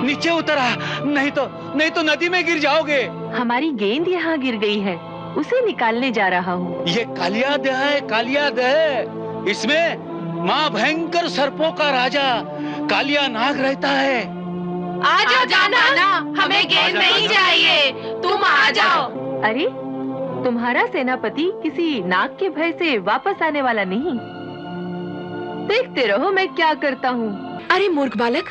नीचे उतरा, नहीं तो नदी में गिर जाओगे। हमारी गेंद यहाँ गिर गई है, उसे निकालने जा रहा हूँ। ये कालियादह है, कालियादह। इसमें माँ भयंकर सर्पों का राजा कालिया नाग रहता है। आ जाओ नाना, हमें गेंद नहीं चाहिए, तुम आ जाओ। अरे, तुम्हारा सेनापति किसी नाग के भय से वापस आने वाला नहीं। देखते रहो मैं क्या करता हूँ। अरे मूर्ख बालक,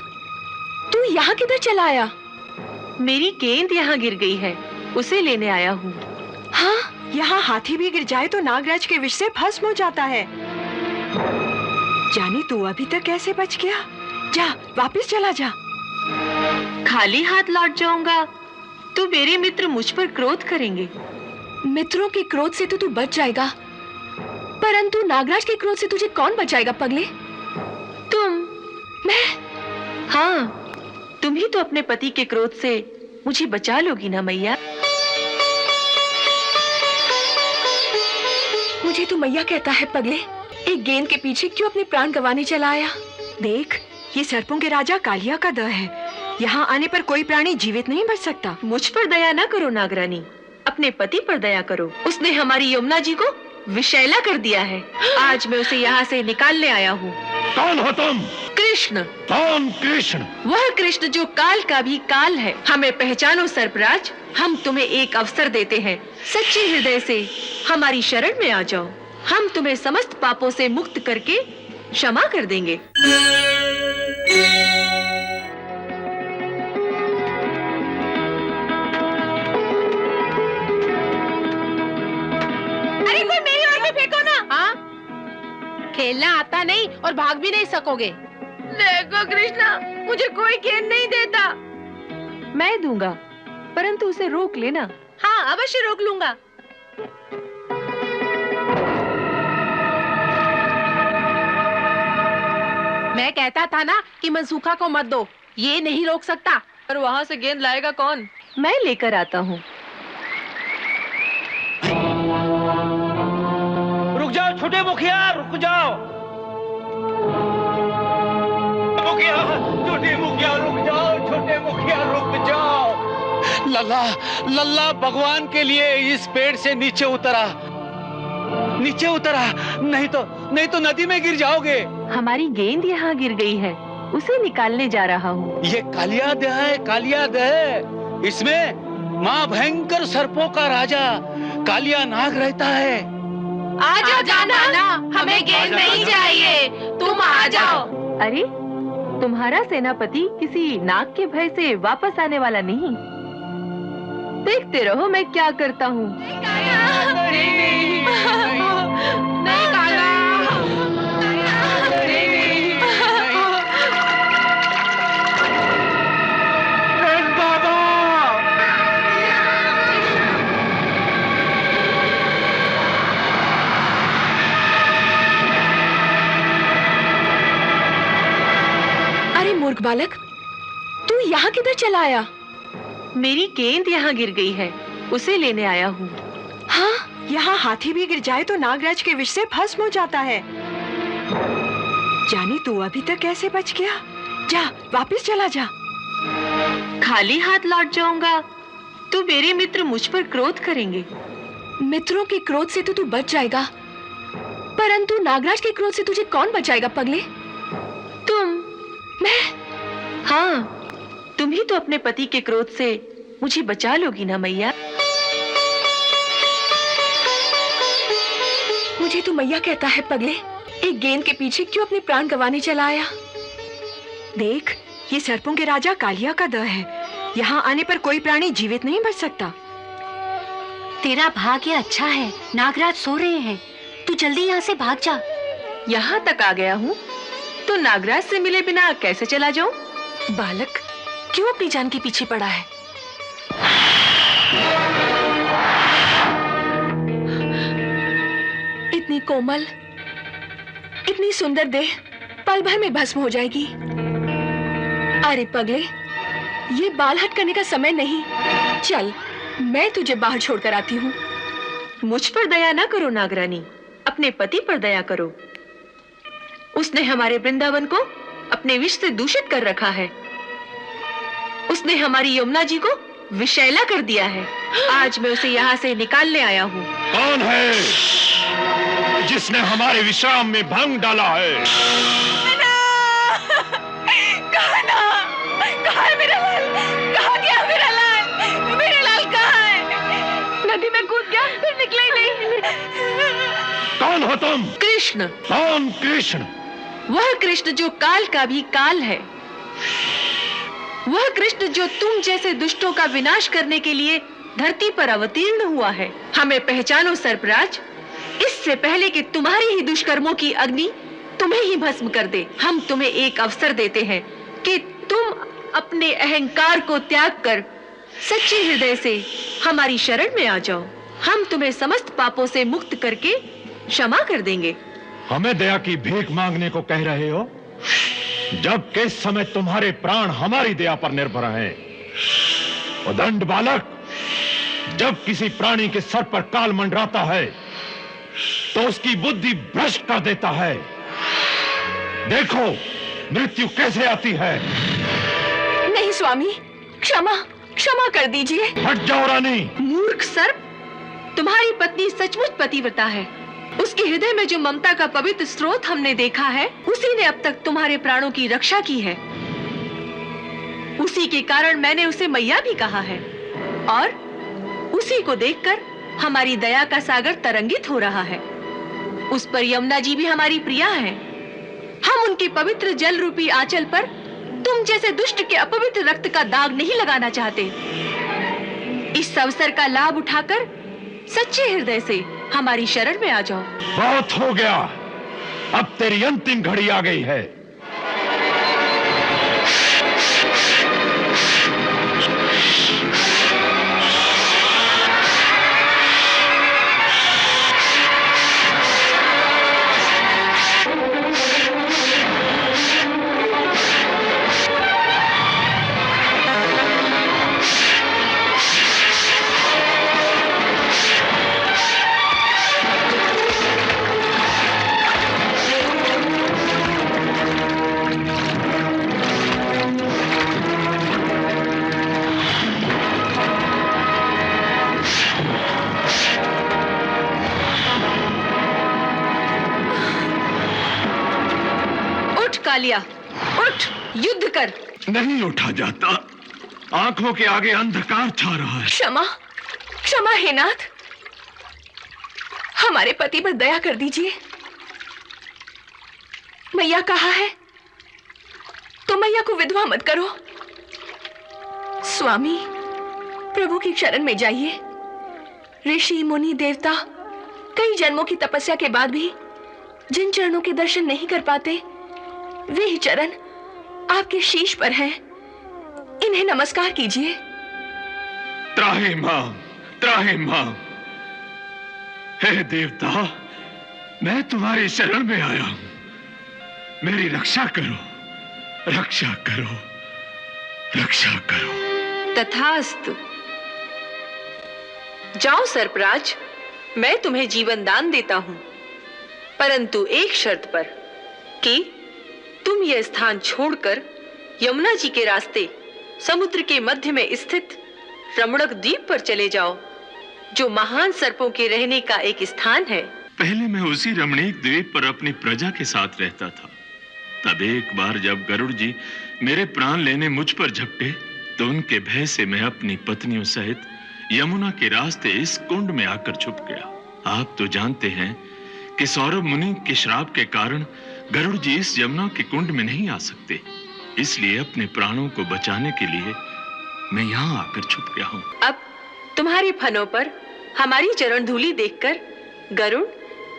तू यहाँ किधर चला आया? मेरी गेंद यहाँ गिर गई है, उसे लेने आया हूँ। हाँ, यहाँ हाथी भी गिर जाए तो नागराज के विष से भस्म हो जाता है। जानी तू अभी तक कैसे बच गया? जा, वापस चला जा। खाली हाथ लौट जाऊंगा तो मेरे मित्र मुझ पर क्रोध करेंगे। मित्रों के क्रोध से तो तू बच जाएगा, परंतु नागराज के क्रोध से तुझे कौन बचाएगा पगले? तुम। मैं? हाँ, तुम ही तो अपने पति के क्रोध से मुझे बचा लोगी ना मैया। मुझे तो मैया कहता है पगले, एक गेंद के पीछे क्यों अपने प्राण गंवाने चला आया? देख, ये सर्पों के राजा कालिया का दह है। यहाँ आने पर कोई प्राणी जीवित नहीं बच सकता। मुझ पर दया ना करो नागरानी, अपने पति पर दया करो। उसने हमारी यमुना जी को विषैला कर दिया है। आज मैं उसे यहाँ से निकालने आया हूँ। कौन हो तुम? कृष्ण। कौन कृष्ण? वह कृष्ण जो काल का भी काल है। हमें पहचानो सर्पराज, हम तुम्हें एक अवसर देते हैं। सच्चे हृदय से हमारी शरण में आ जाओ, हम तुम्हें समस्त पापों से मुक्त करके क्षमा कर देंगे। अरे कोई मेरी ओर में फेंको ना। हाँ, खेलना आता नहीं और भाग भी नहीं सकोगे। देखो कृष्णा, मुझे कोई गेंद नहीं देता। मैं दूंगा, परंतु उसे रोक लेना। हाँ, अवश्य रोक लूंगा। मैं कहता था ना कि मनसूखा को मत दो, ये नहीं रोक सकता। और वहाँ से गेंद लाएगा कौन? मैं लेकर आता हूँ। रुक जाओ छोटे मुखिया, रुक जाओ। मुखिया, छोटे मुखिया रुक जाओ, छोटे मुखिया रुक जाओ। लल्ला, लल्ला भगवान के लिए इस पेड़ से नीचे उतरा, नहीं तो नदी में गिर जाओगे। हमारी गेंद यहाँ गिर गई है, उसे निकालने जा रहा हूँ। ये कालियादह है, कालियादह। इसमें माँ भयंकर सर्पों का राजा कालिया नाग रहता है। आ जाओ नाना, हमें गेंद नहीं चाहिए, तुम आ जाओ। अरे, तुम्हारा सेनापति किसी नाग के भय से वापस आने वाला नहीं। देखते रहो मैं क्या करता हूँ। नहीं काला। अरे मूर्ख बालक, तू यहाँ किधर चला आया? मेरी गेंद यहाँ गिर गई है, उसे लेने आया हूँ। हाँ, यहाँ हाथी भी गिर जाए तो नागराज के विष से भस्म हो जाता है। जानी तू अभी तक कैसे बच गया? जा, वापस चला जा। खाली हाथ लौट जाऊंगा तो मेरे मित्र मुझ पर क्रोध करेंगे। मित्रों के क्रोध से तो तू बच जाएगा, परंतु नागराज के क्रोध से तुझे कौन बचाएगा पगले? तुम। मैं? हाँ, तुम ही तो अपने पति के क्रोध से मुझे बचा लोगी ना मैया। मुझे तो मैया कहता है पगले, एक गेंद के पीछे क्यों अपने प्राण गंवाने चला आया? देख, ये सर्पों के राजा कालिया का दह है। यहाँ आने पर कोई प्राणी जीवित नहीं बच सकता। तेरा भाग्य अच्छा है, नागराज सो रहे हैं, तू जल्दी यहाँ से भाग जा। यहाँ तक आ गया हूँ तो नागराज से मिले बिना कैसे चला जाऊं? बालक, क्यों अपनी जान के पीछे पड़ा है? इतनी कोमल, इतनी सुंदर देह पल भर में भस्म हो जाएगी। अरे पगले, ये बाल हट करने का समय नहीं। चल, मैं तुझे बाहर छोड़कर आती हूँ। मुझ पर दया ना करो नागरानी, अपने पति पर दया करो। उसने हमारे वृंदावन को अपने विष से दूषित कर रखा है। उसने हमारी यमुना जी को विषैला कर दिया है। आज मैं उसे यहाँ से निकालने आया हूँ। कौन है जिसने हमारे विश्राम में भंग डाला है? कहाँ है मेरा लाल? कहाँ गया मेरा लाल? मेरा लाल कहाँ है? नदी में कूद गया, फिर निकला ही नहीं। कौन हो तुम? कृष्ण। कौन कृष्ण? वह कृष्ण जो काल का भी काल है। वह कृष्ण जो तुम जैसे दुष्टों का विनाश करने के लिए धरती पर अवतीर्ण हुआ है। हमें पहचानो सर्पराज, इससे पहले कि तुम्हारी ही दुष्कर्मों की अग्नि तुम्हें ही भस्म कर दे। हम तुम्हें एक अवसर देते हैं कि तुम अपने अहंकार को त्याग कर सच्चे हृदय से हमारी शरण में आ जाओ। हम तुम्हें समस्त पापों से मुक्त करके क्षमा कर देंगे। हमें दया की भीख मांगने को कह रहे हो, जब किस समय तुम्हारे प्राण हमारी दया पर निर्भर हैं। उदंड बालक, जब किसी प्राणी के सर पर काल मंडराता है तो उसकी बुद्धि भ्रष्ट कर देता है। देखो मृत्यु कैसे आती है। नहीं स्वामी, क्षमा क्षमा कर दीजिए। हट जाओ रानी। मूर्ख सर्प, तुम्हारी पत्नी सचमुच पतिव्रता है। उसके हृदय में जो ममता का पवित्र स्रोत हमने देखा है, उसी ने अब तक तुम्हारे प्राणों की रक्षा की है। उसी के कारण मैंने उसे मैया भी कहा है, और उसी को देखकर हमारी दया का सागर तरंगित हो रहा है। उस पर यमुना जी भी हमारी प्रिया है। हम उनके पवित्र जल रूपी आंचल पर तुम जैसे दुष्ट के अपवित्र रक्त का दाग नहीं लगाना चाहते। इस अवसर का लाभ उठाकर सच्चे हृदय से हमारी शरण में आ जाओ। बहुत हो गया, अब तेरी अंतिम घड़ी आ गई है। कालिया, उठ, युद्ध कर। नहीं उठा जाता, आंखों के आगे अंधकार छा रहा है। क्षमा क्षमा हे नाथ, हमारे पति पर दया कर दीजिए। मैया कहा है तो मैया को विधवा मत करो। स्वामी, प्रभु की शरण में जाइए। ऋषि मुनि देवता कई जन्मों की तपस्या के बाद भी जिन चरणों के दर्शन नहीं कर पाते, वे ही चरण आपके शीश पर हैं। इन्हें नमस्कार कीजिए। त्राहिमाम, त्राहिमाम। हे देवता, मैं तुम्हारी शरण में आया हूं। मेरी रक्षा करो, रक्षा करो, रक्षा करो। तथास्तु। जाओ सर्पराज, मैं तुम्हें जीवन दान देता हूं, परंतु एक शर्त पर कि तुम यह स्थान छोड़कर यमुना जी के रास्ते समुद्र के मध्य में स्थित रमणक द्वीप पर चले जाओ, जो महान सर्पों के रहने का एक स्थान है। पहले मैं उसी रमणीक द्वीप पर अपनी प्रजा के साथ रहता था। तब एक बार जब गरुड़ जी मेरे प्राण लेने मुझ पर झपटे, तो उनके भय से मैं अपनी पत्नियों सहित यमुना के रास्ते इस कुंड में आकर छुप गया। आप तो जानते हैं कि सौरभ मुनि के श्राप के कारण गरुड़ जी इस यमुना के कुंड में नहीं आ सकते। इसलिए अपने प्राणों को बचाने के लिए मैं यहाँ आकर छुप गया हूँ। अब तुम्हारे फनों पर हमारी चरण धूलि देखकर गरुड़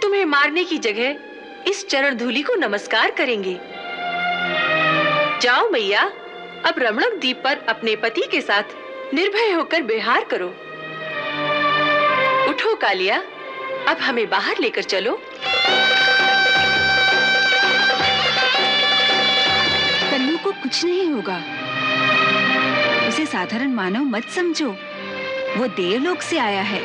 तुम्हें मारने की जगह इस चरण धूलि को नमस्कार करेंगे। जाओ मैया, अब रमणक द्वीप पर अपने पति के साथ निर्भय होकर विहार करो। उठो कालिया, अब हमें बाहर लेकर चलो। कन्नू को कुछ नहीं होगा। उसे साधारण मानव मत समझो, वो देवलोक से आया है।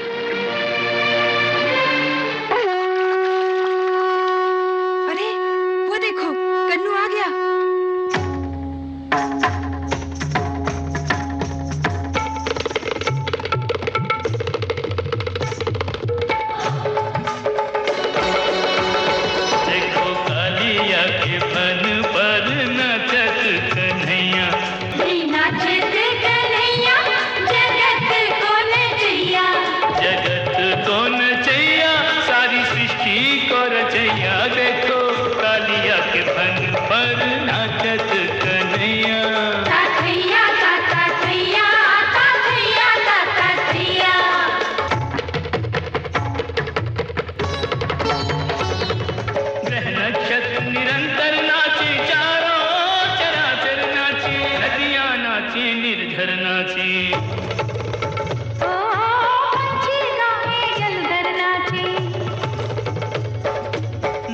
अरे वो देखो, कन्नू आ गया। नाची।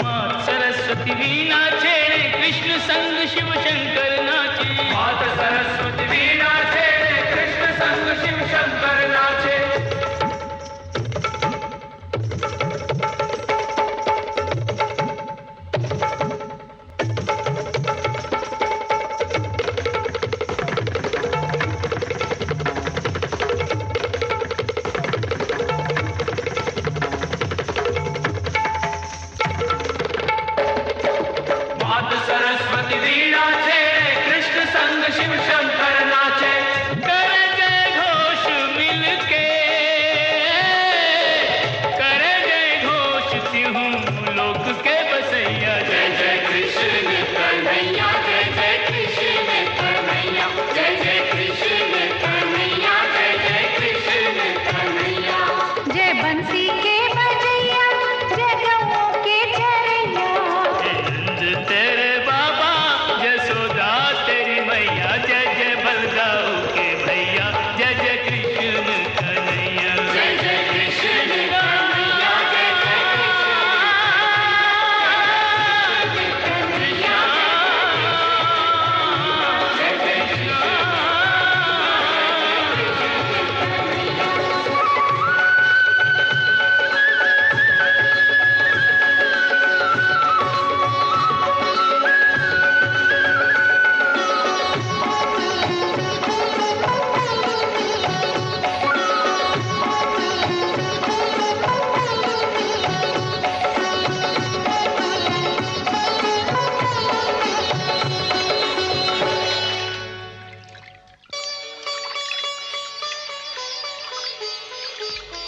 मात सरस्वती वीणा छेड़े कृष्ण संग शिव शंकर नाचे। मात सरस्वती वीणा छेड़े कृष्ण संग शिव शंकर नाचे। मात सरस्वती वीणा छेड़े कृष्ण संग शिव शंकर नाचे। करे जय घोष मिलके, करे जय घोष तिहूं लोक के बसैया। जय जय कृष्ण कन्हैया, जय जय कृष्ण कन्हैया, जय जय कृष्ण कन्हैया, जय जय कृष्ण कन्हैया। जय बंसी के बजैया, जय गऊ के चरैया। नंद तेरे बाबा, यशोदा तेरी मैया। जय जय बलदाऊ के भैया, जय जय कृष्ण कन्हैया। जय जय कृष्ण कन्हैया, जय जय कृष्ण कन्हैया, जय जय कृष्ण।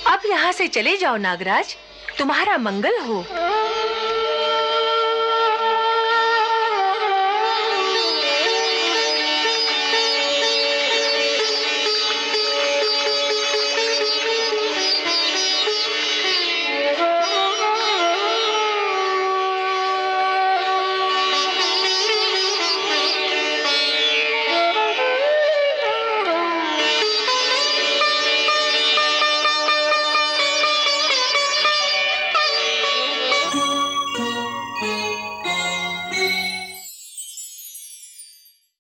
अब यहाँ से चले जाओ नागराज, तुम्हारा मंगल हो।